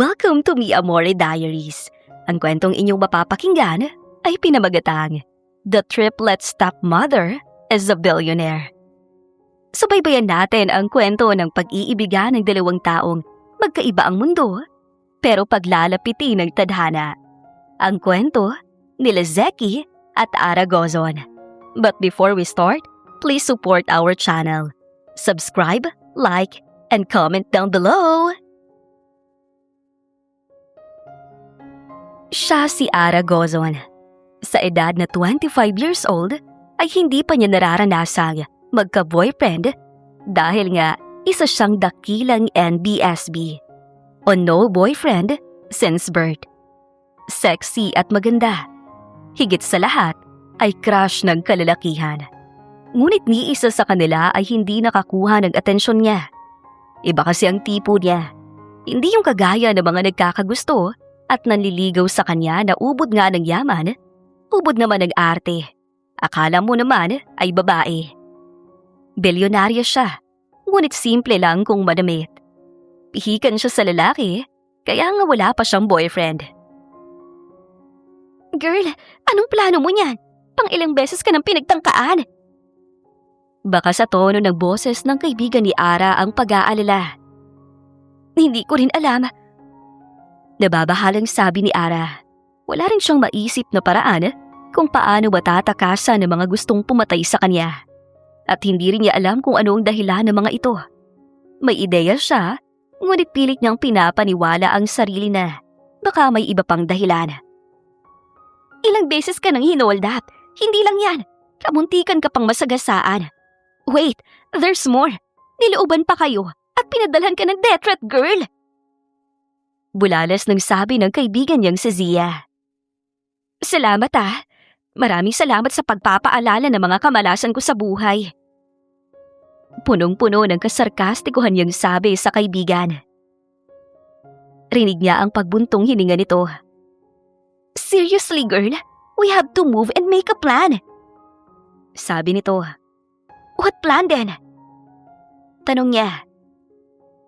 Welcome to Mi Amore Diaries. Ang kwentong inyong mapapakinggan ay pinamagatang The Triplet Stepmother is a Billionaire. Subaybayan natin ang kwento ng pag-iibigan ng dalawang taong magkaiba ang mundo, pero paglalapiti ng tadhana. Ang kwento nila Zeki at Ara Gozon. But before we start, please support our channel. Subscribe, like, and comment down below. Siya si Ara Gozon. Sa edad na 25 years old, ay hindi pa niya nararanasang magka-boyfriend dahil nga isa siyang dakilang NBSB o no boyfriend since birth. Sexy at maganda. Higit sa lahat ay crush ng kalalakihan. Ngunit ni isa sa kanila ay hindi nakakuha ng atensyon niya. Iba kasi ang tipo niya. Hindi yung kagaya ng mga nagkakagusto at nanliligaw sa kanya na ubod nga ng yaman, ubod naman ng arte. Akala mo naman ay babae. Bilyonarya siya, ngunit simple lang kung madamit. Pihikan siya sa lalaki, kaya nga wala pa siyang boyfriend. Girl, anong plano mo niyan? Pang-ilang beses ka nang pinagtangkaan. Baka sa tono ng boses ng kaibigan ni Ara ang pag-aalala. Hindi ko rin alam. Nababahalang sabi ni Ara. Wala rin siyang maisip na paraan kung paano matatakasan ng mga gustong pumatay sa kanya. At hindi rin niya alam kung ano ang dahilan ng mga ito. May ideya siya, ngunit pilit niyang pinapaniwala ang sarili na baka may iba pang dahilan. Ilang beses ka nang hinold up. Hindi lang yan. Kamuntikan ka pang masagasaan. Wait, there's more. Nilooban pa kayo at pinadalhan ka ng death threat, girl. Bulalas ng sabi ng kaibigan niyang si Zia. Salamat ah. Maraming salamat sa pagpapaalala ng mga kamalasan ko sa buhay. Punong-puno ng kasarkastikuhan niyang sabi sa kaibigan. Rinig niya ang pagbuntong hininga nito. Seriously girl, we have to move and make a plan. Sabi nito. What plan then? Tanong niya.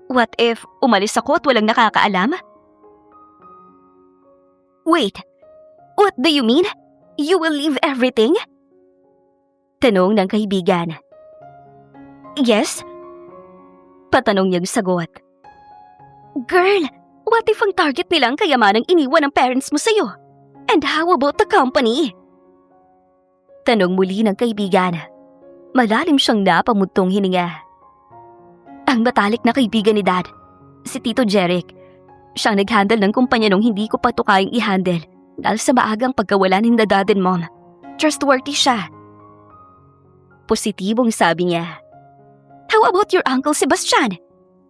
What if umalis ako at walang nakakaalam? Wait, what do you mean? You will leave everything? Tanong ng kaibigan. Yes? Patanong niyang sagot. Girl, what if ang target nilang kayamanang iniwan ng parents mo sa'yo? And how about the company? Tanong muli ng kaibigan. Malalim siyang napamutong hininga. Ang matalik na kaibigan ni Dad, si Tito Jeric. Siyang nag-handle ng kumpanya nung hindi ko pa ito kayang i-handle dahil sa maagang pagkawala ni Dad and Mom. Trustworthy siya. Positibong sabi niya. How about your Uncle Sebastian?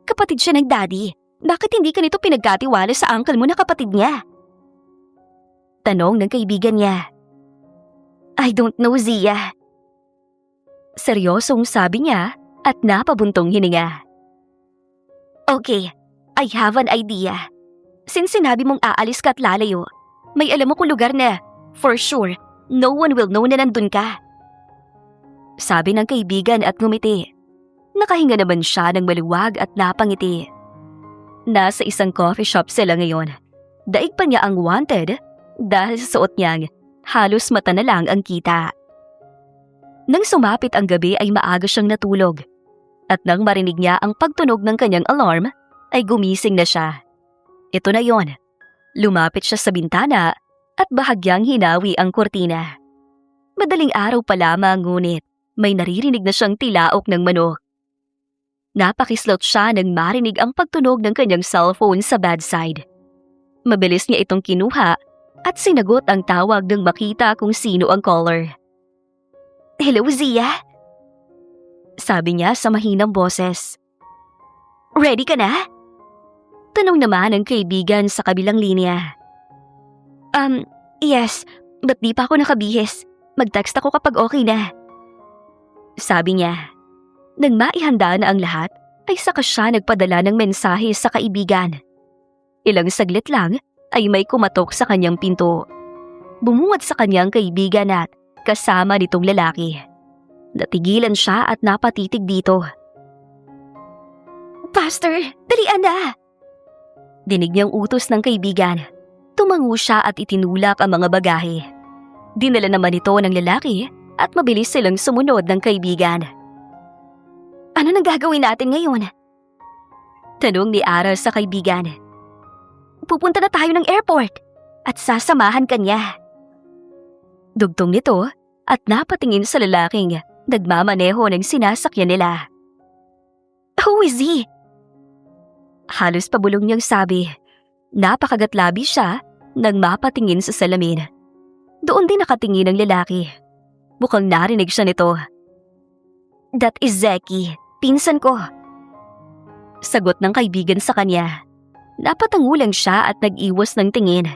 Kapatid siya ng Daddy. Bakit hindi ka nito pinagkatiwala sa uncle mo na kapatid niya? Tanong ng kaibigan niya. I don't know, Zia. Seryosong sabi niya at napabuntong hininga. Okay, I have an idea. Since sinabi mong aalis ka at lalayo, may alam mo kung lugar na, for sure, no one will know na nandun ka. Sabi ng kaibigan at ngumiti. Nakahinga naman siya ng maluwag at napangiti. Nasa isang coffee shop sila ngayon. Daig pa niya ang wanted dahil sa suot niyang halos mata na lang ang kita. Nang sumapit ang gabi ay maaga siyang natulog. At nang marinig niya ang pagtunog ng kanyang alarm, ay gumising na siya. Ito na yon. Lumapit siya sa bintana at bahagyang hinawi ang kurtina. Madaling araw pa lamang ngunit may naririnig na siyang tilaok ng manok. Napakislot siya nang marinig ang pagtunog ng kanyang cellphone sa bedside. Mabilis niya itong kinuha at sinagot ang tawag nang makita kung sino ang caller. Hello, Zia? Sabi niya sa mahinang boses. Ready ka na? Tanong naman ng kaibigan sa kabilang linya. Yes, ba't di pa ako nakabihis? Mag-text ako kapag okay na. Sabi niya. Nang maihanda na ang lahat, ay saka siya nagpadala ng mensahe sa kaibigan. Ilang saglit lang ay may kumatok sa kanyang pinto. Bumungad sa kanyang kaibigan at kasama nitong lalaki. Natigilan siya at napatitig dito. Pastor, dalian na! Dinig niyang utos ng kaibigan. Tumango siya at itinulak ang mga bagahe. Dinala naman ito ng lalaki at mabilis silang sumunod ng kaibigan. Ano nang gagawin natin ngayon? Tanong ni Ara sa kaibigan. Pupunta na tayo ng airport at sasamahan ka niya. Dugtong nito at napatingin sa lalaking nagmamaneho ng sinasakyan nila. Who is he? Halos pabulong niyang sabi. Napakagatlabi siya nang mapatingin sa salamin. Doon din nakatingin ang lalaki. Mukhang narinig siya nito. That is Zeki, pinsan ko. Sagot ng kaibigan sa kanya. Napatango lang siya at nag-iwas ng tingin.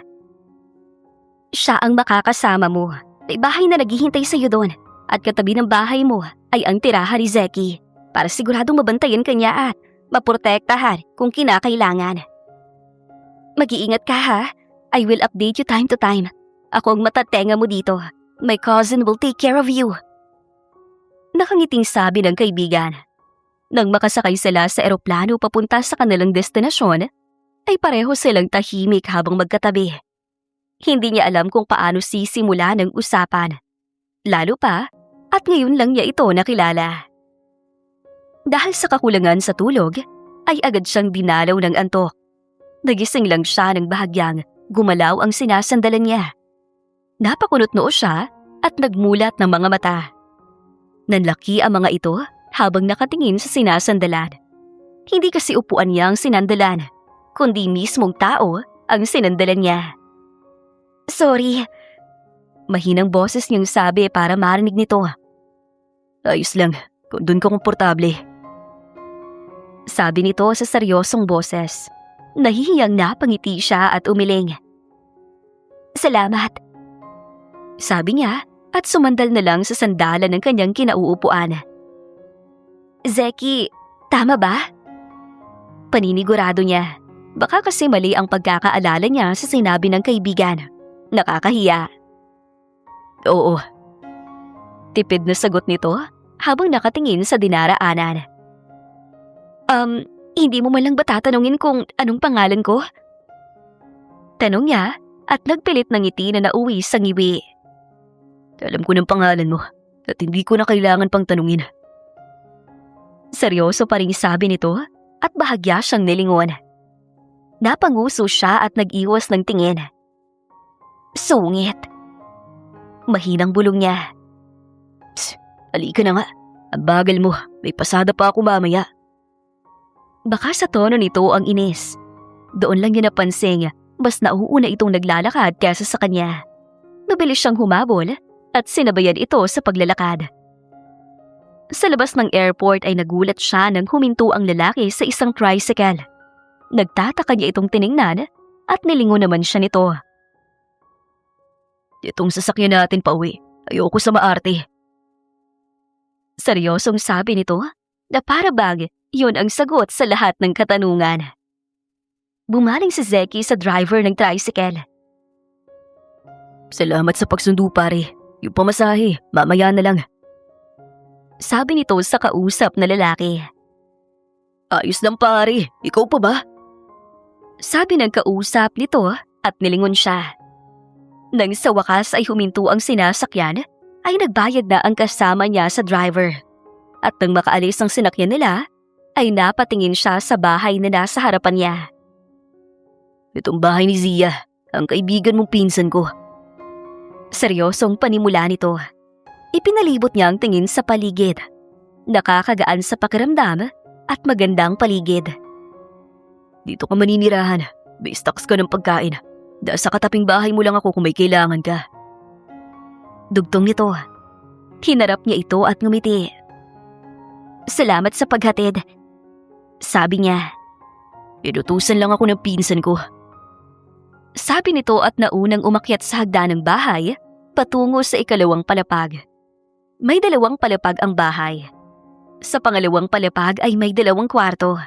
Siya ang makakasama mo. May bahay na naghihintay sa iyo doon. At katabi ng bahay mo ay ang tirahan ni Zeki para siguradong mabantayan kanya at maprotektahan kung kinakailangan. Mag-iingat ka ha. I will update you time to time. Ako ang matatenga mo dito. My cousin will take care of you. Nakangiting sabi ng kaibigan. Nang makasakay sila sa eroplano papunta sa kanilang destinasyon, ay pareho silang tahimik habang magkatabi. Hindi niya alam kung paano sisimula ng usapan. Lalo pa, at ngayon lang niya ito nakilala. Dahil sa kakulangan sa tulog, ay agad siyang dinalaw ng antok. Nagising lang siya ng bahagyang gumalaw ang sinasandalan niya. Napakunot noo siya at nagmulat ng mga mata. Nanlaki ang mga ito habang nakatingin sa sinasandalan. Hindi kasi upuan niya ang sinandalan, kundi mismong tao ang sinandalan niya. Sorry. Mahinang boses niyang sabi para marinig nito. Ayos lang, kung doon ka komportable. Sabi nito sa seryosong boses. Nahihiyang napangiti siya at umiling. Salamat. Sabi niya at sumandal na lang sa sandalan ng kanyang kinauupuan. Zeki, tama ba? Paninigurado niya. Baka kasi mali ang pagkakaalala niya sa sinabi ng kaibigan. Nakakahiya. Oo. Tipid na sagot nito habang nakatingin sa dinaraanan. Hindi mo man lang ba tatanungin kung anong pangalan ko? Tanong niya at nagpilit ng ngiti na nauwi sa ngiwi. Alam ko ng pangalan mo at hindi ko na kailangan pang tanungin. Seryoso pa rin sabi nito at bahagya siyang nilingon. Napanguso siya at nag-iwas ng tingin. Sungit. Mahinang bulong niya. Psst, halika na nga. Ang bagal mo, may pasada pa ako mamaya. Baka sa tono nito ang inis. Doon lang niya napansin, mas nauuna itong naglalakad kaysa sa kanya. Mabilis siyang humabol at sinabayan ito sa paglalakad. Sa labas ng airport ay nagulat siya nang huminto ang lalaki sa isang tricycle. Nagtataka niya itong tiningnan at nilingon naman siya nito. Itong sasakyan natin pa uwi. Ayoko sa maarte. Seryosong sabi nito na para bang yun ang sagot sa lahat ng katanungan. Bumaling si Zeki sa driver ng tricycle. Salamat sa pagsundo pare. Yung pamasahe, mamaya na lang. Sabi nito sa kausap na lalaki. Ayos lang pare, ikaw pa ba? Sabi ng kausap nito at nilingon siya. Nang sa wakas ay huminto ang sinasakyan, ay nagbayad na ang kasama niya sa driver. At nang makaalis ang sinakyan nila, ay napatingin siya sa bahay na nasa harapan niya. Itong bahay ni Zia, ang kaibigan mong pinsan ko. Seryosong panimula nito. Ipinalibot niya ang tingin sa paligid. Nakakagaan sa pakiramdam at magandang paligid. Dito ka maninirahan, may stocks ka ng pagkain. Dahil sa kataping bahay mo lang ako kung may kailangan ka. Dugtong nito. Hinarap niya ito at ngumiti. Salamat sa paghatid. Sabi niya. Inutusan lang ako ng pinsan ko. Sabi nito at naunang umakyat sa hagdan ng bahay patungo sa ikalawang palapag. May 2 palapag ang bahay. Sa pangalawang palapag ay may 2 kwarto.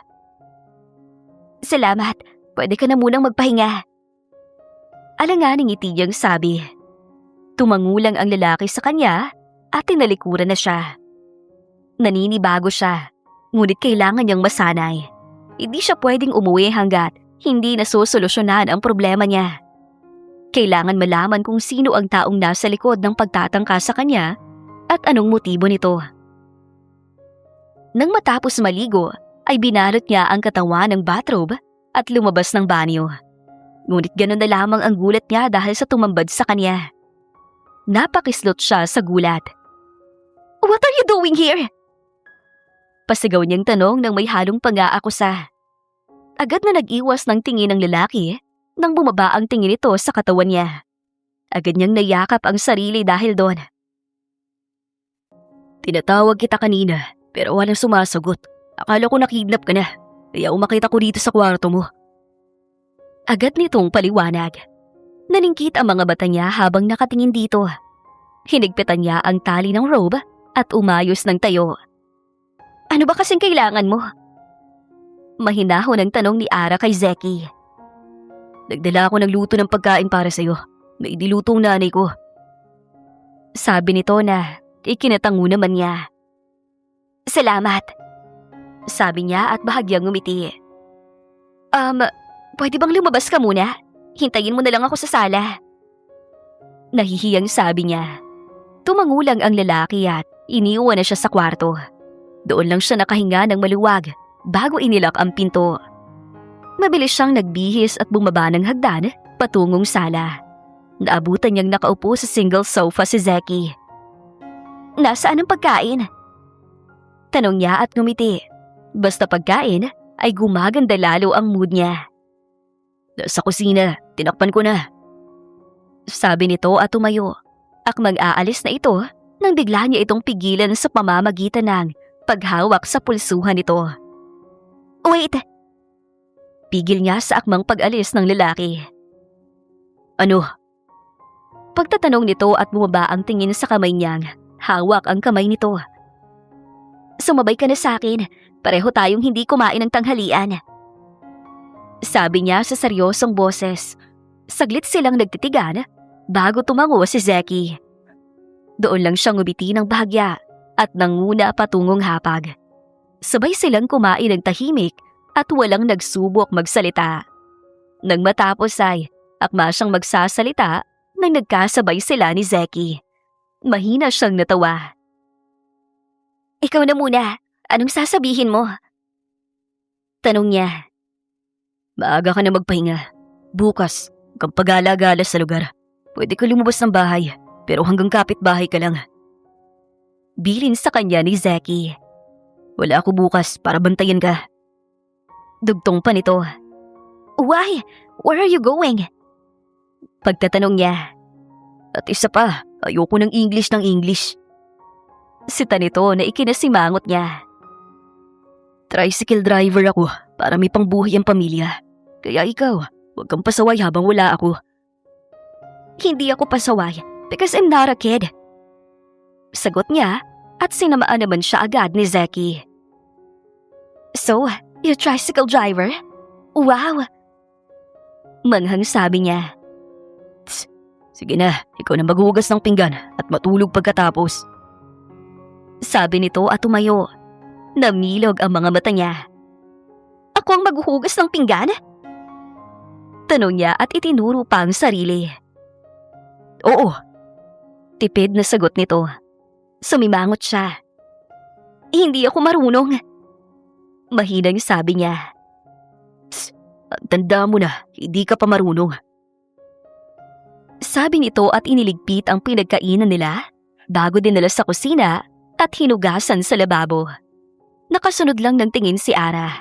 Salamat, pwede ka na munang magpahinga. Alanganing ngiti niyang sabi. Tumangulang ang lalaki sa kanya at tinalikuran na siya. Naninibago siya, ngunit kailangan niyang masanay. Hindi siya pwedeng umuwi hanggat hindi nasusolusyonan ang problema niya. Kailangan malaman kung sino ang taong nasa likod ng pagtatangka sa kanya at anong motibo nito. Nang matapos maligo, ay binalot niya ang katawan ng bathrobe at lumabas ng banyo. Ngunit gano'n na lamang ang gulat niya dahil sa tumambad sa kanya. Napakislot siya sa gulat. "What are you doing here?" Pasigaw niyang tanong nang may halong pang-aakusa. Agad na nag-iwas ng tingin ng lalaki nang bumaba ang tingin nito sa katawan niya. Agad niyang nayakap ang sarili dahil doon. "Tinatawag kita kanina pero walang sumasagot. Akala ko nakidnap ka na, kaya umakit ako dito sa kwarto mo." Agad nitong paliwanag. Naningkit ang mga mata niya habang nakatingin dito. Hinigpitan niya ang tali ng robe at umayos ng tayo. "Ano ba kasing kailangan mo?" Mahinahon ang tanong ni Ara kay Zeki. "Nagdala ako ng luto ng pagkain para sa'yo. May dilutong nanay ko." Sabi nito na ikinatango naman niya. "Salamat," sabi niya at bahagyang ngumiti. Pwede bang lumabas ka muna? Hintayin mo na lang ako sa sala." Nahihiyang sabi niya. Tumangulang ang lalaki at iniwan na siya sa kwarto. Doon lang siya nakahinga ng maluwag bago inilak ang pinto. Mabilis siyang nagbihis at bumaba ng hagdan patungong sala. Naabutan niyang nakaupo sa single sofa si Zeki. "Nasaan ang pagkain?" Tanong niya at ngumiti. Basta pagkain ay gumaganda lalo ang mood niya. "Sa kusina, tinakpan ko na." Sabi nito at tumayo. Akmang aalis na ito nang bigla niya itong pigilan sa pamamagitan ng paghawak sa pulsuhan nito. "Wait!" Pigil niya sa akmang pag-alis ng lalaki. "Ano?" Pagtatanong nito at bumaba ang tingin sa kamay niyang hawak ang kamay nito. "Sumabay ka na sa akin. Pareho tayong hindi kumain ng tanghalian." Sabi niya sa seryosong boses. Saglit silang nagtitigan bago tumango si Zeki. Doon lang siyang ngumiti ng bahagya at nanguna patungong hapag. Sabay silang kumain ng tahimik at walang nagsubok magsalita. Nang matapos ay akma siyang magsasalita nang nagkasabay sila ni Zeki. Mahina siyang natawa. "Ikaw na muna. Anong sasabihin mo?" Tanong niya. "Maaga ka na magpahinga. Bukas, kang pag-alagala sa lugar. Pwede ka lumabas ng bahay, pero hanggang kapitbahay ka lang." Bilin sa kanya ni Zeki. "Wala ako bukas para bantayan ka." Dugtong pa nito. "Why? Where are you going?" Pagtatanong niya. "At isa pa, ayoko ng English. Sita nito na ikinasimangot niya. "Tricycle driver ako para may pangbuhay ang pamilya. Kaya ikaw, huwag kang pasaway habang wala ako." "Hindi ako pasaway because I'm not a kid." Sagot niya at sinamaan naman siya agad ni Zeki. "So, you're a tricycle driver? Wow!" Manghang sabi niya. "Tss, sige na, ikaw na maghugas ng pinggan at matulog pagkatapos." Sabi nito at tumayo. Namilog ang mga mata niya. "Ako ang maghuhugas ng pinggan?" Tanong niya at itinuro pa ang sarili. "Oo." Tipid na sagot nito. Sumimangot siya. "Hindi ako marunong." Mahinang sabi niya. "Tss, tanda mo na, hindi ka pa marunong." Sabi nito at iniligpit ang pinagkainan nila bago dinala sa kusina at hinugasan sa lababo. Nakasunod lang ng tingin si Ara.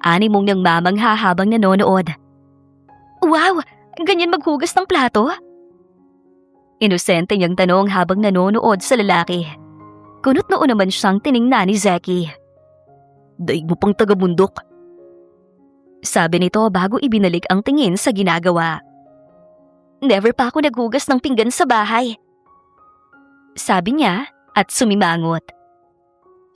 Animong niyang mamangha habang nanonood. "Wow! Ganyan maghugas ng plato?" Inosente niyang tanong habang nanonood sa lalaki. Kunot noon naman siyang tiningnan ni Zeki. "Daig mo pang taga-bundok." Sabi nito bago ibinalik ang tingin sa ginagawa. "Never pa ako naghugas ng pinggan sa bahay." Sabi niya at sumimangot.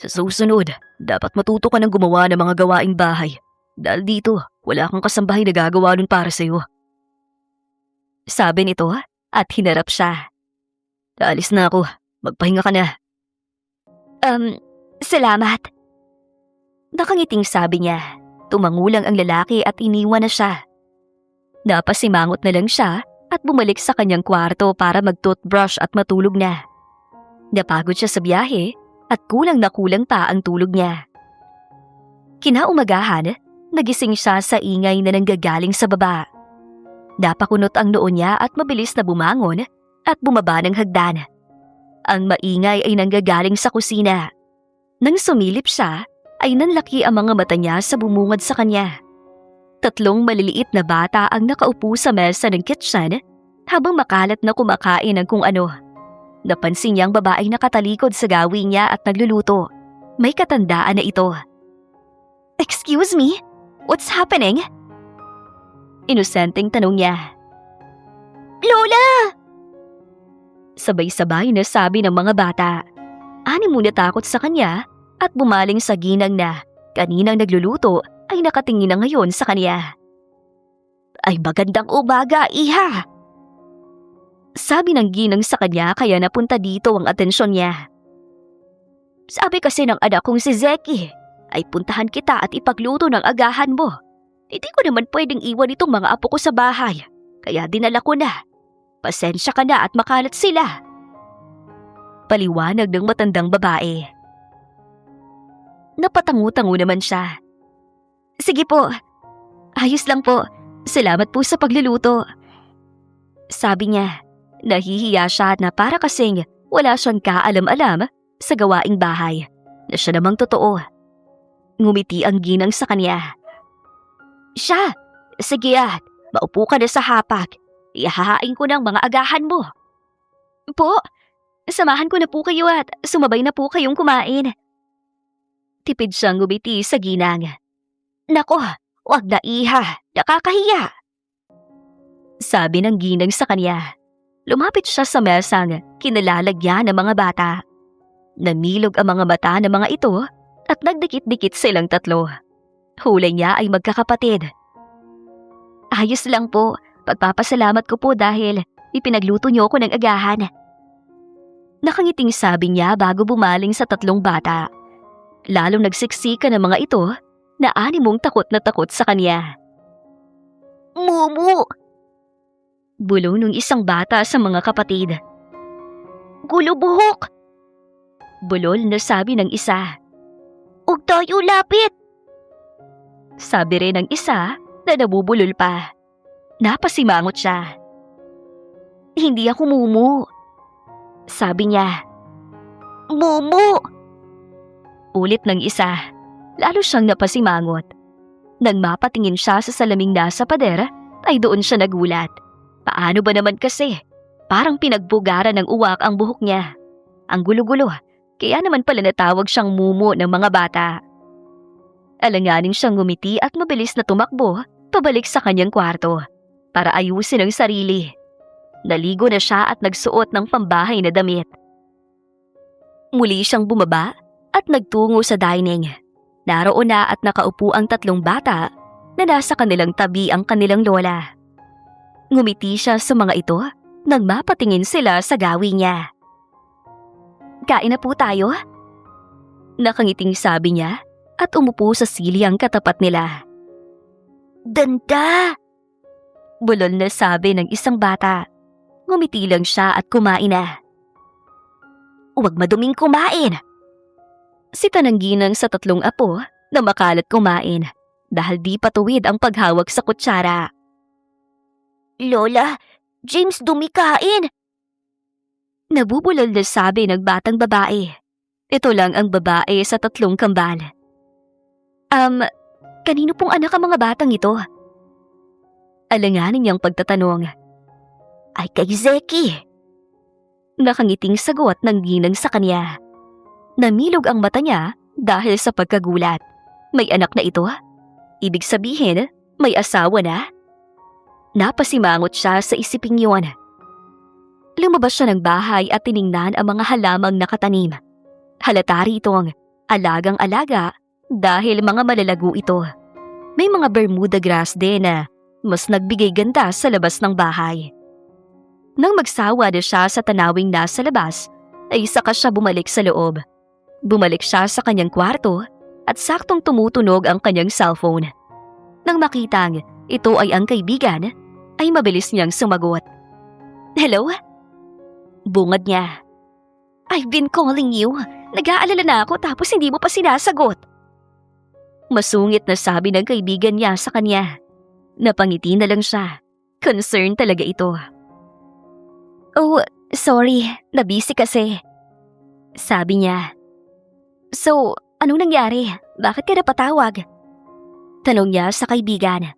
"Sa susunod, dapat matuto ka ng gumawa ng mga gawaing bahay. Dahil dito, wala kang kasambahay na gagawa nun para sa'yo." Sabi nito at hinarap siya. "Aalis na ako. Magpahinga ka na." Salamat." Nakangiting sabi niya. Tumangulang ang lalaki at iniwan na siya. Napasimangot na lang siya at bumalik sa kanyang kwarto para mag-toothbrush at matulog na. Napagod siya sa biyahe at kulang na kulang pa ang tulog niya. Kinaumagahan, nagising siya sa ingay na nanggagaling sa baba. Napakunot ang noo niya at mabilis na bumangon at bumaba ng hagdan. Ang maingay ay nanggagaling sa kusina. Nang sumilip siya, ay nanlaki ang mga mata niya sa bumungad sa kanya. 3 maliliit na bata ang nakaupo sa mesa ng kitchen habang makalat na kumakain ng kung ano. Napansin niyang babaeng nakatalikod sa gawin niya at nagluluto. May katandaan na ito. "Excuse me? What's happening?" Inosenteng tanong niya. "Lola!" Sabay-sabay na sabi ng mga bata. Ani muna takot sa kanya at bumaling sa ginang na kaninang nagluluto ay nakatingin na ngayon sa kanya. "Ay magandang umaga, iha!" Sabi ng ginang sa kanya kaya napunta dito ang atensyon niya. "Sabi kasi ng anak kong si Zeki ay puntahan kita at ipagluto ng agahan mo. Hindi ko naman pwedeng iwan itong mga apo ko sa bahay, kaya dinala ko na. Pasensya ka na at makalat sila." Paliwanag ng matandang babae. Napatangu-tango naman siya. "Sige po, ayos lang po. Salamat po sa pagluluto." Sabi niya, nahihiya siya na para kasing wala siyang kaalam-alam sa gawaing bahay, na siya namang totoo. Ngumiti ang ginang sa kanya. "Siya, sige maupo ka na sa hapak. Ihahain ko ng mga agahan mo." "Po, samahan ko na po kayo at sumabay na po kayong kumain." Tipid siyang ngumiti sa ginang. "Nako, wag na iha, nakakahiya." Sabi ng ginang sa kanya. Lumapit siya sa mesang kinalalagyan ng mga bata. Namilog ang mga mata ng mga ito at nagdikit-dikit silang 3. Hulay niya ay magkakapatid. "Ayos lang po, pagpapasalamat ko po dahil ipinagluto niyo ko ng agahan." Nakangiting sabi niya bago bumaling sa 3 bata. Lalong nagsiksika ng mga ito na animong takot na takot sa kanya. "Mumu!" Bulong ng isang bata sa mga kapatid. "Gulo buhok!" Bulol na sabi ng isa. "Huwag tayo lapit!" Sabi rin ng isa na nabubulol pa. Napasimangot siya. "Hindi ako mumu." Sabi niya. "Mumu!" Ulit ng isa. Lalo siyang napasimangot. Nang mapatingin siya sa salaming nasa pader, ay doon siya nagulat. Paano ba naman kasi? Parang pinagbugaran ng uwak ang buhok niya. Ang gulo-gulo, kaya naman pala natawag siyang mumu ng mga bata. Alanganin siyang ngumiti at mabilis na tumakbo pabalik sa kanyang kwarto para ayusin ang sarili. Naligo na siya at nagsuot ng pambahay na damit. Muli siyang bumaba at nagtungo sa dining. Naroon na at nakaupo ang 3 bata na nasa kanilang tabi ang kanilang lola. Ngumiti siya sa mga ito nang mapatingin sila sa gawin niya. "Kain na po tayo?" Nakangiting sabi niya at umupo sa silyang katapat nila. "Ganda!" Bulol na sabi ng isang bata. Ngumiti lang siya at kumain na. "Huwag maduming kumain!" Sita ng ginang sa 3 apo na makalat kumain dahil di patuwid ang paghawak sa kutsara. "Lola, James dumikain!" Nabubulol na sabi ng batang babae. Ito lang ang babae sa 3 kambal. Kanino pong anak ang mga batang ito?" Alanganin niyang pagtatanong. "Ay kay Zeki." Nakangiting sagot ng ginang sa kanya. Namilog ang mata niya dahil sa pagkagulat. May anak na ito? Ibig sabihin, may asawa na? Napasimangot siya sa isiping yun. Lumabas siya ng bahay at tiningnan ang mga halamang nakatanim. Halata ritong alagang-alaga dahil mga malalago ito. May mga Bermuda grass din na mas nagbigay ganda sa labas ng bahay. Nang magsawa na siya sa tanawing nasa labas, ay saka siya bumalik sa loob. Bumalik siya sa kanyang kwarto at saktong tumutunog ang kanyang cellphone. Nang makitang ito ay ang kaibigan, ay mabilis niyang sumagot. Hello? Bungad niya. I've been calling you. Nag-aalala na ako tapos hindi mo pa sinasagot. Masungit na sabi ng kaibigan niya sa kanya. Napangiti na lang siya. Concern talaga ito. Oh, sorry. Nabisi kasi. Sabi niya. So, anong nangyari? Bakit ka napatawag? Tanong niya sa kaibigan.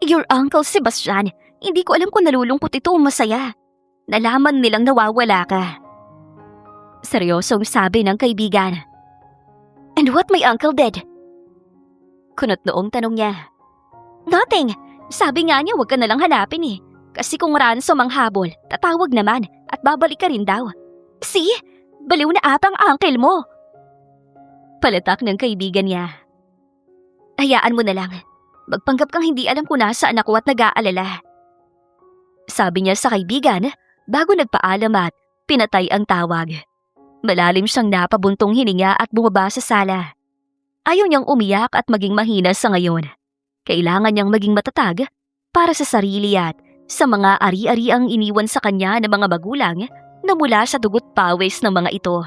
Your Uncle Sebastian, hindi ko alam kung nalulungkot ito o masaya. Nalaman nilang nawawala ka. Seryosong sabi ng kaibigan. And what my uncle did? Kunot noong tanong niya. Nothing. Sabi nga niya huwag ka nalang hanapin eh. Kasi kung ransom ang habol, tatawag naman at babalik ka rin daw. See? Baliw na atang uncle mo. Palatak ng kaibigan niya. Hayaan mo na lang. Magpanggap kang hindi alam kung nasaan ako at nag-aalala. Sabi niya sa kaibigan bago nagpaalam at pinatay ang tawag. Malalim siyang napabuntong hininga at bumaba sa sala. Ayaw niyang umiyak at maging mahina sa ngayon. Kailangan niyang maging matatag para sa sarili at sa mga ari-ariang iniwan sa kanya ng mga magulang na mula sa dugot pawis ng mga ito.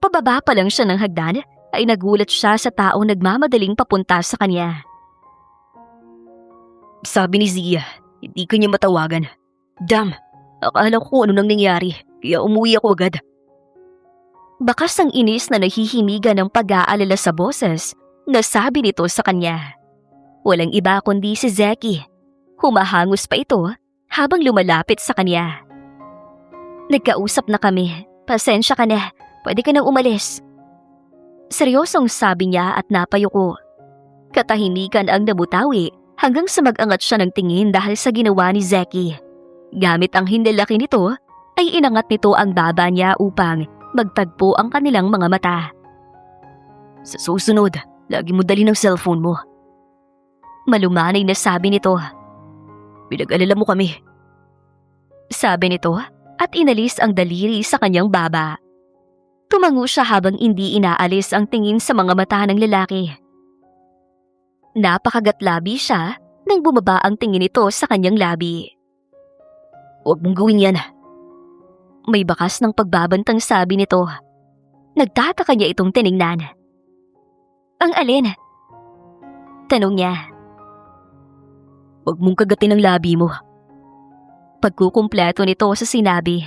Pababa pa lang siya ng hagdan ay nagulat siya sa taong nagmamadaling papunta sa kanya. Sabi ni Zia, hindi ko niya matawagan. Damn, akala ko ano nang nangyari, kaya umuwi ako agad. Bakas ang inis na nahihimigan ng pag-aalala sa boses na sabi nito sa kanya. Walang iba kundi si Zeki. Humahangos pa ito habang lumalapit sa kanya. Nagkausap na kami. Pasensya ka na. Pwede ka nang umalis. Seryosong sabi niya at napayuko. Katahimikan ang nabutawi hanggang sa mag-angat siya ng tingin dahil sa ginawa ni Zeki. Gamit ang hindalaki nito, ay inangat nito ang baba niya upang magtagpo ang kanilang mga mata. Sa susunod, lagi mo dali ng cellphone mo. Malumanay na sabi nito. Pinag-alala mo kami. Sabi nito at inalis ang daliri sa kanyang baba. Tumango siya habang hindi inaalis ang tingin sa mga mata ng lalaki. Napakagatlabi siya nang bumaba ang tingin nito sa kanyang labi. Huwag mong gawin yan. May bakas ng pagbabantang sabi nito. Nagtataka niya itong tiningnan. Ang alin? Tanong niya. Huwag mong kagatin ang labi mo. Pagkukumpleto nito sa sinabi.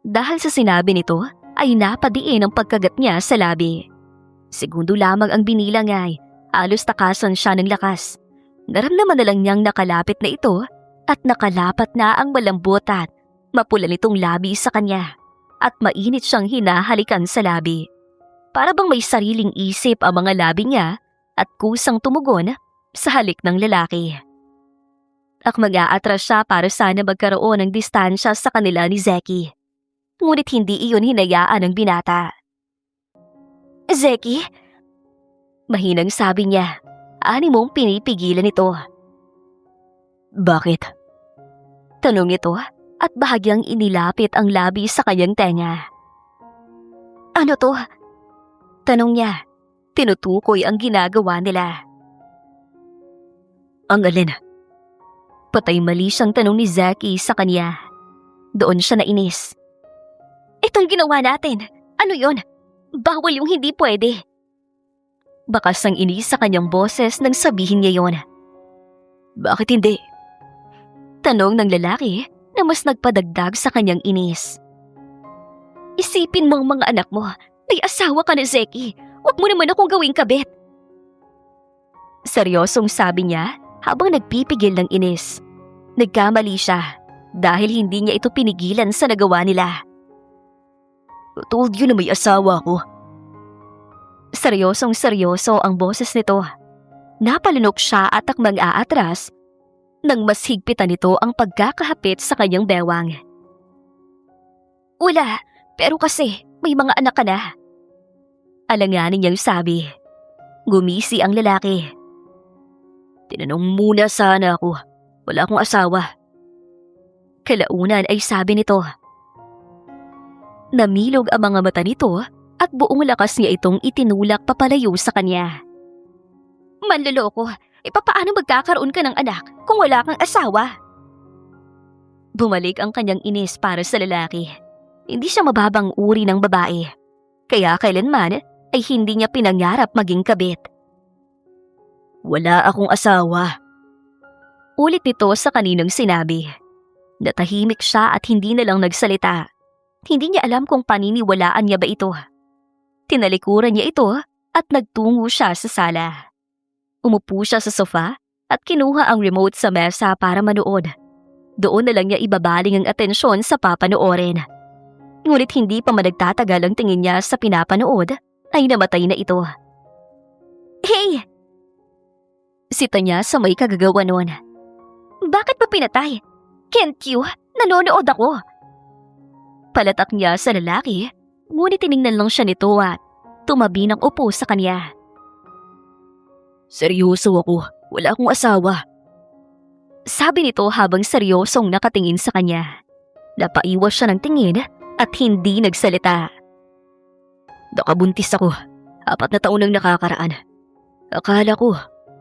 Dahil sa sinabi nito, ay napadiin ang pagkagat niya sa labi. Segundo lamang ang binilang ay halos takasan siya ng lakas. Naramdaman na lang niyang nakalapit na ito at nakalapat na ang malambot at mapula nitong labi sa kanya at mainit siyang hinahalikan sa labi. Para bang may sariling isip ang mga labi niya at kusang tumugon sa halik ng lalaki. At mag-aatras siya para sana magkaroon ng distansya sa kanila ni Zeki. Ngunit hindi iyon hinayaan ng binata. Zeki? Mahinang sabi niya. Ani mong pinipigilan ito. Bakit? Tanong ito at bahagyang inilapit ang labi sa kanyang tenga. Ano to? Tanong niya. Tinutukoy ang ginagawa nila. Ang alin? Patay mali siyang tanong ni Zeki sa kanya. Doon siya nainis. Itong ginawa natin. Ano yon? Bawal yung hindi pwede. Bakas ang inis sa kanyang boses nang sabihin niya yon. Bakit hindi? Tanong ng lalaki na mas nagpadagdag sa kanyang inis. Isipin mo ang mga anak mo. May asawa ka na, Zeki. Huwag mo naman akong gawing kabit. Seryosong sabi niya habang nagpipigil ng inis. Nagkamali siya dahil hindi niya ito pinigilan sa nagawa nila. I told you na may asawa ko. Seryosong seryoso ang boses nito. Napalunok siya at akmang aatras nang mas higpitan nito ang pagkakahapit sa kanyang bewang. Wala, pero kasi may mga anak ka na. Alanganin niyang sabi. Gumisi ang lalaki. Tinanong muna sana ako. Wala akong asawa. Kalaunan ay sabi nito. Namilog ang mga mata nito at buong lakas niya itong itinulak papalayo sa kanya. Manloloko, papaano magkakaroon ka ng anak kung wala kang asawa? Bumalik ang kanyang inis para sa lalaki. Hindi siya mababang uri ng babae. Kaya kailanman ay hindi niya pinangarap maging kabit. Wala akong asawa. Ulit nito sa kaninang sinabi. Natahimik siya at hindi na lang nagsalita. Hindi niya alam kung paniniwalaan niya ba ito. Tinalikuran niya ito at nagtungo siya sa sala. Umupo siya sa sofa at kinuha ang remote sa mesa para manood. Doon na lang niya ibabaling ang atensyon sa papanoorin. Ngunit hindi pa managtatagal ang tingin niya sa pinapanood ay namatay na ito. Hey! Sita niya sa may kagagawa noon. Bakit ba pinatay? Can't you? Nanonood ako. Palatak niya sa lalaki, ngunit tiningnan lang siya nito at tumabi ng upo sa kanya. Seryoso ako, wala akong asawa. Sabi nito habang seryosong nakatingin sa kanya. Napaiwas siya ng tingin at hindi nagsalita. Nakabuntis ako, 4 na taon nang nakakaraan. Akala ko,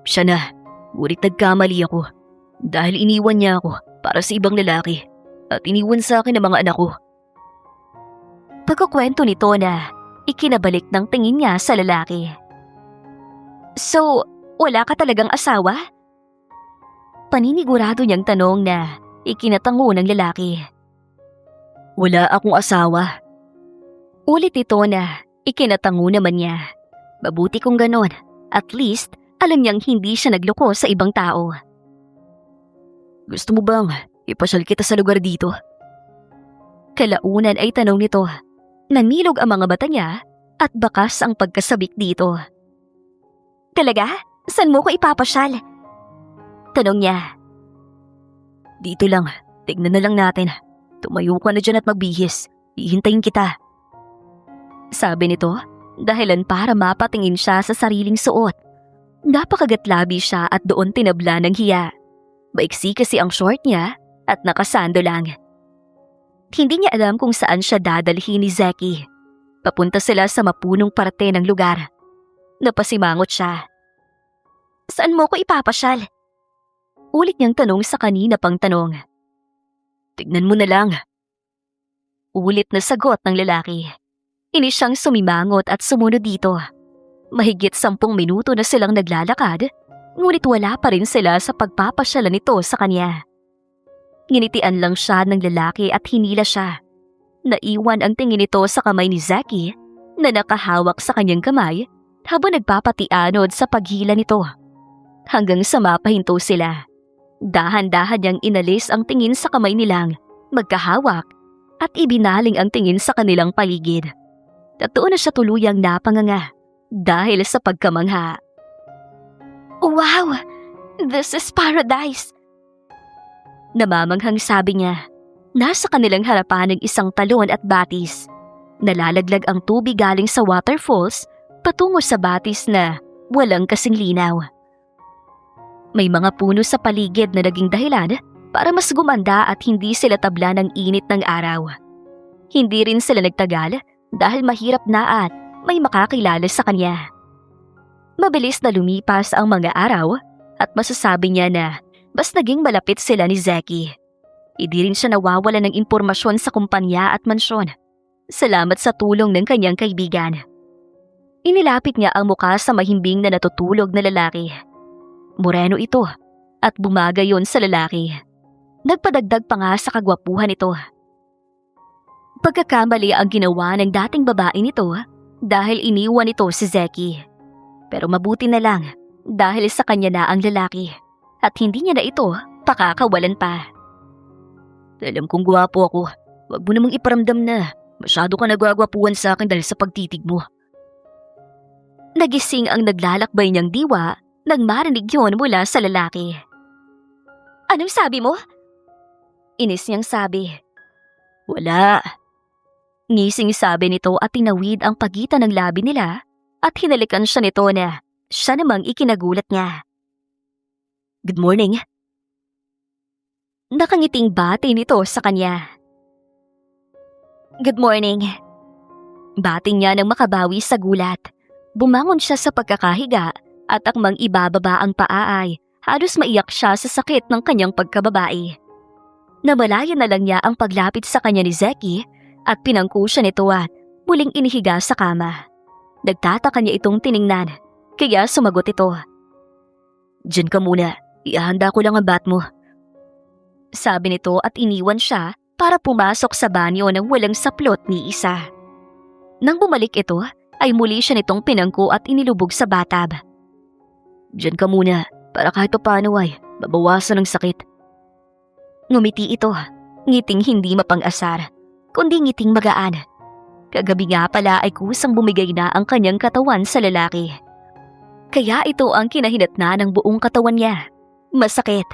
siya na, ngunit nagkamali ako. Dahil iniwan niya ako para sa ibang lalaki at iniwan sa akin ang mga anak ko. Pagkukwento nito na ikinabalik ng tingin niya sa lalaki. So, wala ka talagang asawa? Paninigurado niyang tanong na ikinatango ng lalaki. Wala akong asawa. Ulit ito na ikinatango naman niya. Mabuti kung ganon. At least, alam niyang hindi siya nagloko sa ibang tao. Gusto mo bang ipasyal kita sa lugar dito? Kalaunan ay tanong nito. Namilog ang mga mata niya at bakas ang pagkasabik dito. Talaga? Saan mo ko ipapasyal? Tanong niya. Dito lang, tignan na lang natin. Tumayo ka na dyan at magbihis. Hihintayin kita. Sabi nito, dahilan para mapatingin siya sa sariling suot. Napakagatlabi siya at doon tinabla ng hiya. Maiksi kasi ang short niya at nakasando lang. Hindi niya alam kung saan siya dadalhin ni Zeki. Papunta sila sa mapunong parte ng lugar. Napasimangot siya. Saan mo ko ipapasyal? Ulit niyang tanong sa kanina pang tanong. Tignan mo na lang. Ulit na sagot ng lalaki. Inis siyang sumimangot at sumunod dito. Mahigit 10 minuto na silang naglalakad. Ngunit wala pa rin sila sa pagpapasyalan nito sa kanya. Nginitian lang siya ng lalaki at hinila siya. Naiwan ang tingin nito sa kamay ni Zeki na nakahawak sa kanyang kamay habang nagpapatianod sa paghila nito. Hanggang sa mapahinto sila. Dahan-dahan niyang inalis ang tingin sa kamay nilang magkahawak at ibinaling ang tingin sa kanilang paligid. At doon na siya tuluyang napanganga dahil sa pagkamangha. Wow! This is paradise! Namamanghang sabi niya. Nasa kanilang harapan ng isang talon at batis. Nalalaglag ang tubig galing sa waterfalls patungo sa batis na walang kasing linaw. May mga puno sa paligid na naging dahilan para mas gumanda at hindi sila tabla ng init ng araw. Hindi rin sila nagtagal dahil mahirap na at may makakilala sa kanya. Mabilis na lumipas ang mga araw at masasabi niya na mas naging malapit sila ni Zeki. Hindi rin siya nawawala ng impormasyon sa kumpanya at mansyon. Salamat sa tulong ng kanyang kaibigan. Inilapit niya ang muka sa mahimbing na natutulog na lalaki. Moreno ito at bumagay yon sa lalaki. Nagpadagdag pa nga sa kagwapuhan ito. Pagkakamali ang ginawa ng dating babae nito dahil iniwan ito si Zeki. Pero mabuti na lang dahil sa kanya na ang lalaki at hindi niya na ito pakakawalan pa. Alam kong gwapo ako. Huwag mo namang iparamdam na masyado ka nagwagwapuan sa akin dahil sa pagtitig mo. Nagising ang naglalakbay niyang diwa nang marinig yun mula sa lalaki. Anong sabi mo? Inis niyang sabi. Wala. Ngising sabi nito at tinawid ang pagitan ng labi nila at hinalikan siya nito na siya namang ikinagulat niya. Good morning. Nakangiting bati nito sa kanya. Good morning. Bating niya nang makabawi sa gulat. Bumangon siya sa pagkakahiga at akmang ibababa ang paa ay halos maiyak siya sa sakit ng kanyang pagkababae. Namalayan na lang niya ang paglapit sa kanya ni Zeki at pinangko siya nito at muling inihiga sa kama. Nagtataka niya itong tiningnan, kaya sumagot ito. "Diyan ka muna, ihahanda ko lang ang bath mo." Sabi nito at iniwan siya para pumasok sa banyo nang walang saplot ni isa. Nang bumalik ito, ay muli siya nitong pinangko at inilubog sa bathtub. "Diyan ka muna, para kahit paano ay mabawasan ang sakit." Ngumiti ito, ngiting hindi mapang-asar, kundi ngiting magaan. Kagabi nga pala ay kusang bumigay na ang kanyang katawan sa lalaki. Kaya ito ang kinahinatnan ng buong katawan niya. Masakit.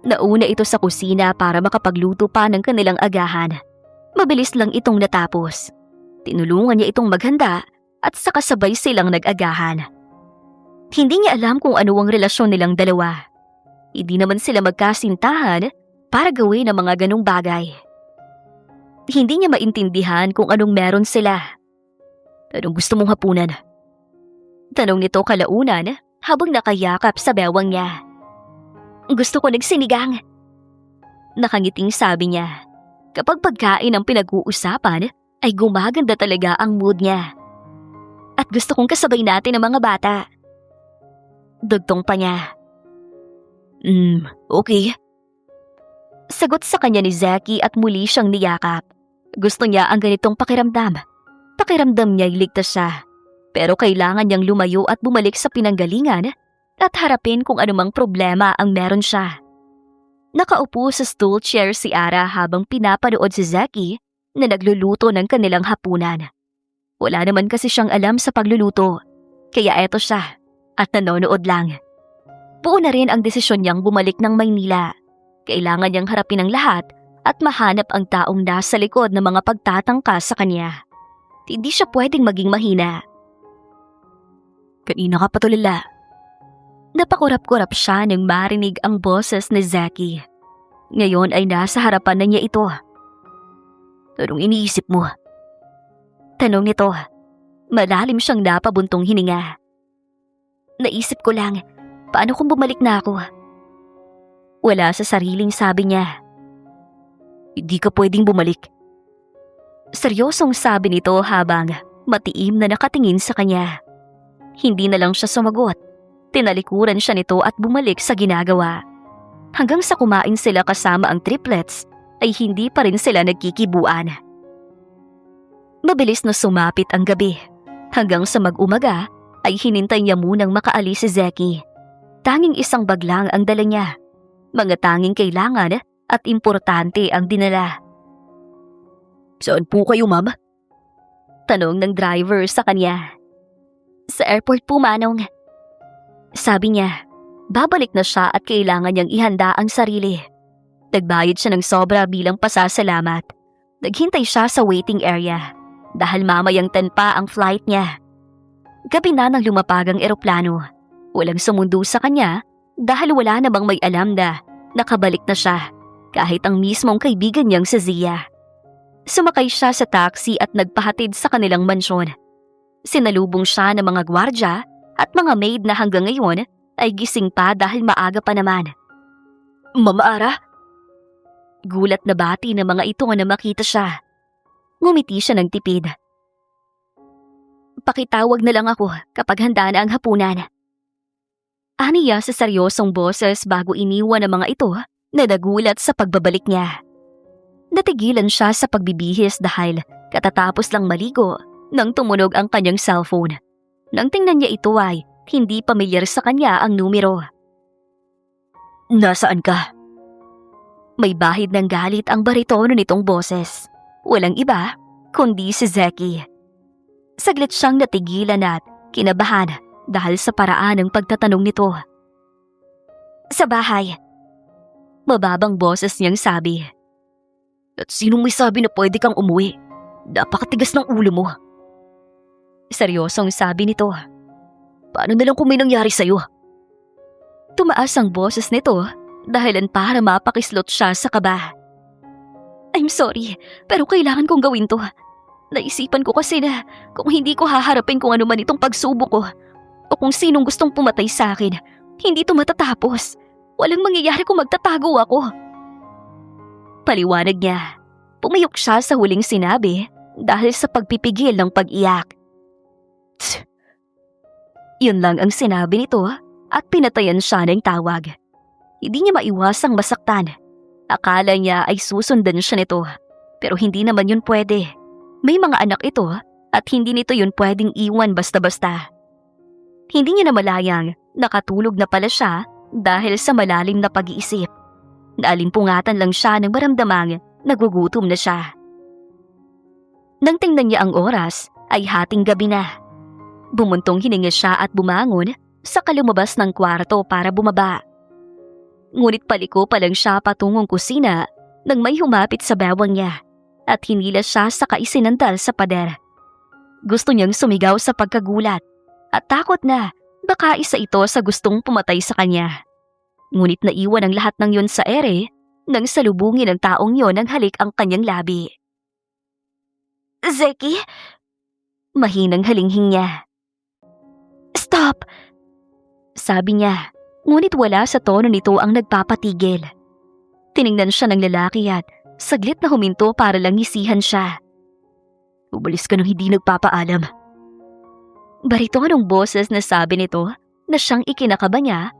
Nauna ito sa kusina para makapagluto pa ng kanilang agahan. Mabilis lang itong natapos. Tinulungan niya itong maghanda at sakasabay silang nag-agahan. Hindi niya alam kung ano ang relasyon nilang dalawa. Hindi naman sila magkasintahan para gawin ang mga ganong bagay. Hindi niya maintindihan kung anong meron sila. "Anong gusto mong hapunan?" Tanong nito kalaunan habang nakayakap sa bewang niya. "Gusto ko nagsinigang." Nakangiting sabi niya. Kapag pagkain ang pinag-uusapan, ay gumaganda talaga ang mood niya. "At gusto kong kasabay natin ang mga bata." Dugtong pa niya. Okay." Sagot sa kanya ni Zeki at muli siyang niyakap. Gusto niya ang ganitong pakiramdam. Pakiramdam niya'y ligtas siya. Pero kailangan niyang lumayo at bumalik sa pinanggalingan at harapin kung anumang problema ang meron siya. Nakaupo sa stool chair si Ara habang pinapanood si Zeki na nagluluto ng kanilang hapunan. Wala naman kasi siyang alam sa pagluluto, kaya eto siya at nanonood lang. Buo na rin ang desisyon niyang bumalik ng Maynila. Kailangan niyang harapin ang lahat at mahanap ang taong nasa likod ng mga pagtatangka sa kanya. Hindi siya pwedeng maging mahina. "Kanina ka pa tulala." Napakurap-kurap siya nang marinig ang boses ni Zeki. Ngayon ay nasa harapan na niya ito. "Anong iniisip mo?" Tanong nito. Malalim siyang napabuntong hininga. "Naisip ko lang, paano kung bumalik na ako?" Wala sa sariling sabi niya. "Hindi ka pwedeng bumalik." Seryosong sabi nito habang matiim na nakatingin sa kanya. Hindi na lang siya sumagot. Tinalikuran siya nito at bumalik sa ginagawa. Hanggang sa kumain sila kasama ang triplets, ay hindi pa rin sila nagkikibuan. Mabilis na sumapit ang gabi. Hanggang sa mag-umaga, ay hinintay niya munang makaalis si Zeki. Tanging isang bag lang ang dala niya. Mga tanging kailangan at importante ang dinala. "Saan po kayo, ma'am?" Tanong ng driver sa kanya. "Sa airport po, Manong." Sabi niya, babalik na siya at kailangan niyang ihanda ang sarili. Nagbayad siya ng sobra bilang pasasalamat. Naghintay siya sa waiting area dahil mamayang 10 pa ang flight niya. Gabi na nang lumapag ang eroplano. Walang sumundo sa kanya dahil wala namang may alam na nakabalik na siya, kahit ang mismong kaibigan niyang si Zia. Sumakay siya sa taxi at nagpahatid sa kanilang mansyon. Sinalubong siya ng mga gwardya at mga maid na hanggang ngayon ay gising pa dahil maaga pa naman. "Mama Ara?" Gulat na bati ng mga ito na makita siya. Ngumiti siya ng tipid. "Pakitawag na lang ako kapag handa na ang hapunan." Aniya sa seryosong boses bago iniwan ng mga ito na nagulat sa pagbabalik niya. Natigilan siya sa pagbibihis dahil katatapos lang maligo nang tumunog ang kanyang cellphone. Nang tingnan niya ito ay hindi pamilyar sa kanya ang numero. "Nasaan ka?" May bahid ng galit ang baritono nitong boses. Walang iba kundi si Zeki. Saglit siyang natigilan at kinabahan dahil sa paraan ng pagtatanong nito. "Sa bahay." Mababang boses niyang sabi. "At sinong may sabi na pwede kang umuwi? Napakatigas ng ulo mo." Seryosong sabi nito. "Paano na lang kung may nangyari sa'yo?" Tumaas ang boses nito dahilan para mapakislot siya sa kaba. "I'm sorry, pero kailangan kong gawin to. Naisipan ko kasi na kung hindi ko haharapin kung ano man itong pagsubok ko, o kung sinong gustong pumatay sa akin, hindi ito matatapos. Walang mangyayari kung magtatago ako. Paliwanag niya. Pumiyok siya sa huling sinabi dahil sa pagpipigil ng pag-iyak. Tsk! Yun lang ang sinabi nito at pinatayan siya ng tawag. Hindi niya maiwasang masaktan. Akala niya ay susundan siya nito, pero hindi naman yun pwede. May mga anak ito at hindi nito yun pwedeng iwan basta-basta. Hindi niya namalayang nakatulog na pala siya dahil sa malalim na pag-iisip. Naalimpungatan lang siya nang maramdamang nagugutom na siya. Nang tingnan niya ang oras ay hating gabi na. Bumuntong hininga siya at bumangon saka lumabas ng kwarto para bumaba. Ngunit paliko pa lang siya patungong kusina nang may humapit sa bewang niya at hinila siya saka isinandal sa pader. Gusto niyang sumigaw sa pagkagulat at takot na baka isa ito sa gustong pumatay sa kanya. Ngunit naiwan ang lahat ng yun sa ere nang salubungin ng taong yon ang halik ang kanyang labi. Zeki? Mahinang halinghing niya. Stop! Sabi niya, ngunit wala sa tono nito ang nagpapatigil. Tiningnan siya ng lalaki at saglit na huminto para lang ngisihan siya. Umalis ka nang hindi nagpapaalam. Baritonong boses na sabi nito na siyang ikinakaba niya,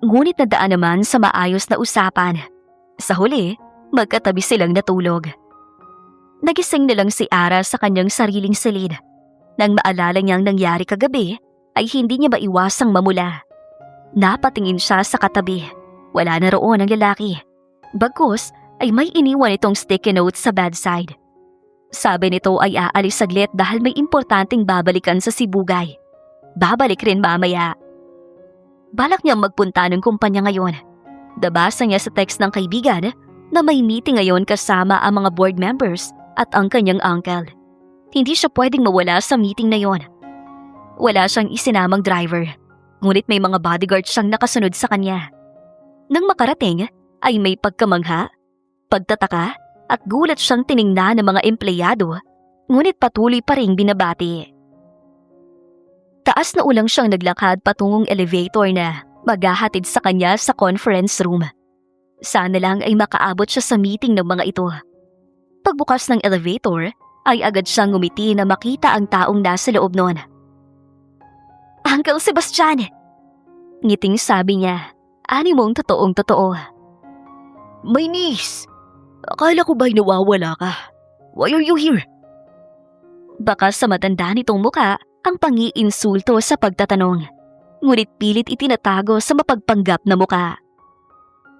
ngunit nadaan naman sa maayos na usapan. Sa huli, magkatabi silang natulog. Nagising na lang si Ara sa kanyang sariling silid. Nang maalala niyang nangyari kagabi, ay hindi niya maiwasang mamula. Napatingin siya sa katabi. Wala na roon ang lalaki. Bagkus ay may iniwan itong sticky note sa bedside. Sabi nito ay aalis saglit dahil may importanteng babalikan sa Sibugay. Babalik rin mamaya. Balak niyang magpunta ng kumpanya ngayon. Nabasa niya sa text ng kaibigan na may meeting ngayon kasama ang mga board members at ang kanyang uncle. Hindi siya pwedeng mawala sa meeting na yon. Wala siyang isinamang driver, ngunit may mga bodyguard siyang nakasunod sa kanya. Nang makarating, ay may pagkamangha, pagtataka at gulat siyang tiningnan ng mga empleyado, ngunit patuloy pa ring binabati. Taas na ulang siyang naglakad patungong elevator na maghahatid sa kanya sa conference room. Sana lang ay makaabot siya sa meeting ng mga ito. Pagbukas ng elevator, ay agad siyang ngumiti na makita ang taong nasa loob nun. Uncle Sebastian! Ngiting sabi niya, animong totoong totoo. My niece! Akala ko ba'y nawawala ka? Why are you here? Baka sa matanda nitong muka ang pangi-insulto sa pagtatanong. Ngunit pilit itinatago sa mapagpanggap na muka.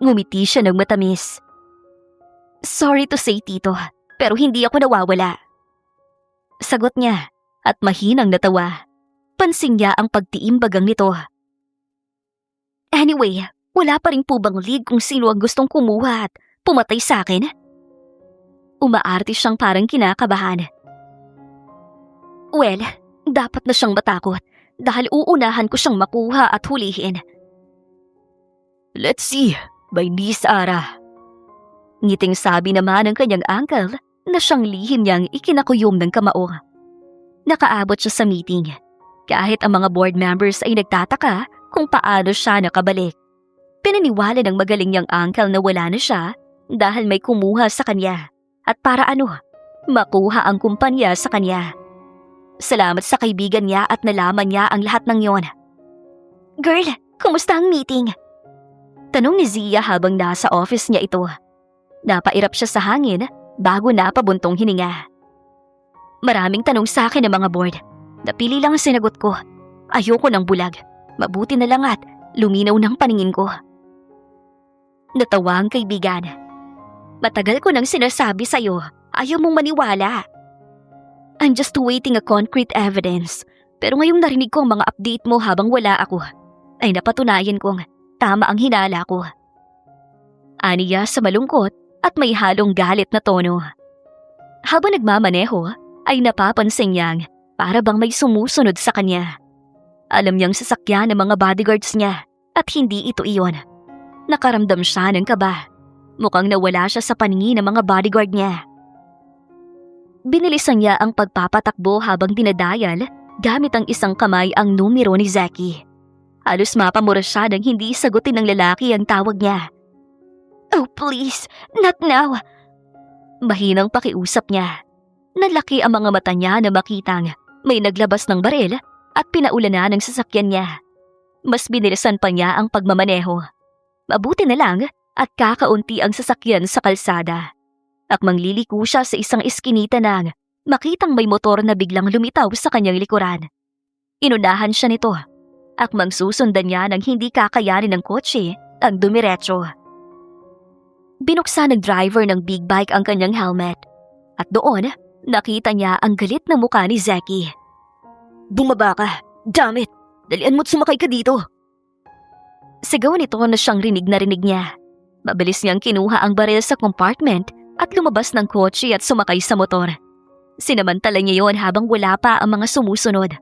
Ngumiti siya ng matamis. Sorry to say, Tito, pero hindi ako nawawala. Sagot niya at mahinang natawa. Pansin niya ang pagtiimbagang nito. Anyway, wala pa rin po bang lead kung sino ang gustong kumuha at pumatay sa akin? Umaarte siyang parang kinakabahan. Well, dapat na siyang matakot dahil uunahan ko siyang makuha at hulihin. Let's see, my niece Ara. Ngiting sabi naman ng kanyang uncle na siyang lihim niyang ikinakuyom ng kamao. Nakaabot siya sa meeting. Kahit ang mga board members ay nagtataka kung paano siya nakabalik. Pinaniwala ng magaling niyang uncle na wala na siya dahil may kumuha sa kanya at para makuha ang kumpanya sa kanya. Salamat sa kaibigan niya at nalaman niya ang lahat ng yon. Girl, kumusta ang meeting? Tanong ni Zia habang nasa office niya ito. Napairap siya sa hangin bago napabuntong hininga. Maraming tanong sa akin ng mga board. Napili lang ang sinagot ko. Ayoko ng bulag. Mabuti na lang at luminaw ng paningin ko. Natawa ang kaibigan. Matagal ko nang sinasabi sa'yo, ayaw mong maniwala. I'm just waiting a concrete evidence. Pero ngayong narinig ko ang mga update mo habang wala ako, ay napatunayan kong tama ang hinala ko. Aniya sa malungkot at may halong galit na tono. Habang nagmamaneho, ay napapansin niyang para bang may sumusunod sa kanya. Alam niyang sasakyan ng mga bodyguards niya at hindi ito iyon. Nakaramdam siya ng kaba. Mukhang nawala siya sa paningin ng mga bodyguard niya. Binilisan niya ang pagpapatakbo habang dinadayal gamit ang isang kamay ang numero ni Zaki. Halos mapamura siya nang hindi sagutin ng lalaki ang tawag niya. "Oh please, not now!" Mahinang pakiusap niya. Nalaki ang mga mata niya na makitang may naglabas ng baril at pinaulanan ng sasakyan niya. Mas binilisan pa niya ang pagmamaneho. Mabuti na lang at kakaunti ang sasakyan sa kalsada. Akmang liliko siya sa isang eskinita nang makitang may motor na biglang lumitaw sa kanyang likuran. Inunahan siya nito. Akmang susundan niya nang hindi kakayanin ng kotse ang dumiretso. Binuksan ng driver ng big bike ang kanyang helmet. At doon, nakita niya ang galit na mukha ni Zaki. "Bumaba ka! Damn it! Dalian mo't sumakay ka dito!" Sigaw nito na siyang rinig niya. Mabilis niyang kinuha ang baril sa compartment at lumabas ng kotse at sumakay sa motor. Sinamantala niya yon habang wala pa ang mga sumusunod.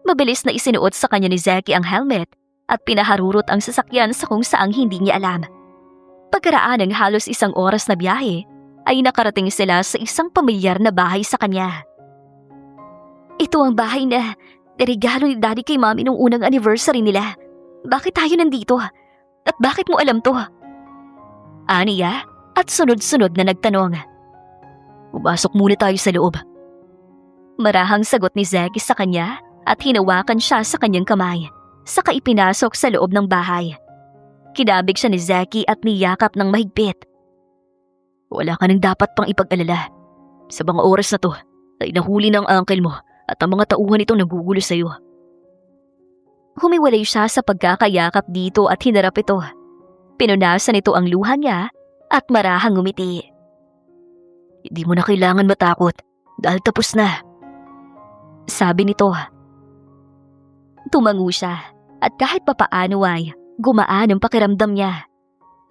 Mabilis na isinuot sa kanya ni Zaki ang helmet at pinaharurot ang sasakyan sa kung saang hindi niya alam. Pagkaraan ng halos 1 oras na biyahe, ay nakarating sila sa isang pamilyar na bahay sa kanya. "Ito ang bahay na regalo ni Daddy kay Mommy nung unang anniversary nila. Bakit tayo nandito? At bakit mo alam to?" Aniya at sunod-sunod na nagtanong. "Pumasok muna tayo sa loob." Marahang sagot ni Zaki sa kanya at hinawakan siya sa kanyang kamay, saka ipinasok sa loob ng bahay. Kinabig siya ni Zaki at niyakap ng mahigpit. "Wala ka nang dapat pang ipag-alala. Sa mga oras na to, ay nahuli ng uncle mo at ang mga tauhan itong nagugulo sa'yo." Humiwalay siya sa pagkakayakap dito at hinarap ito. Pinunasan ito ang luha niya at marahang ngumiti. "Hindi mo na kailangan matakot dahil tapos na," sabi nito. Tumango siya at kahit papaano ay gumaan ang pakiramdam niya.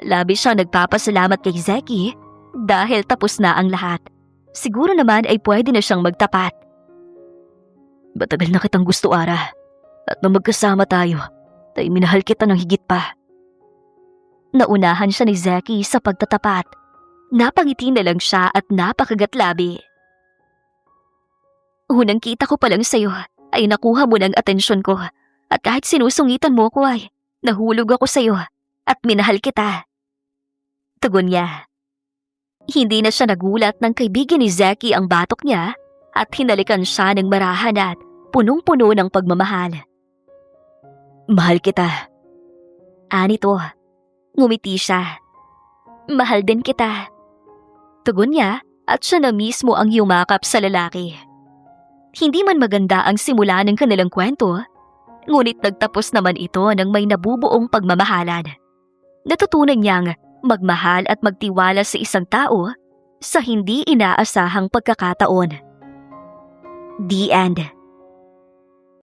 Labis siyang nagpapasalamat kay Zaki dahil tapos na ang lahat. Siguro naman ay pwede na siyang magtapat. "Matagal na kitang gusto, Ara. At nang magkasama tayo, ay minahal kita ng higit pa." Naunahan siya ni Zaki sa pagtatapat. Napangiti na lang siya at napakagatlabi. "Unang kita ko pa lang sa'yo ay nakuha mo ng atensyon ko. At kahit sinusungitan mo ko ay nahulog ako sa'yo at minahal kita." Tugon niya. Hindi na siya nagulat nang kaibigan ni Zaki ang batok niya at hinalikan siya ng marahan at punong-puno ng pagmamahal. "Mahal kita." Anito. Ngumiti siya. "Mahal din kita." Tugon niya at siya na mismo ang yumakap sa lalaki. Hindi man maganda ang simula ng kanilang kwento, ngunit nagtapos naman ito ng may nabubuong pagmamahalan. Natutunan niyang magmahal at magtiwala sa isang tao sa hindi inaasahang pagkakataon. The end.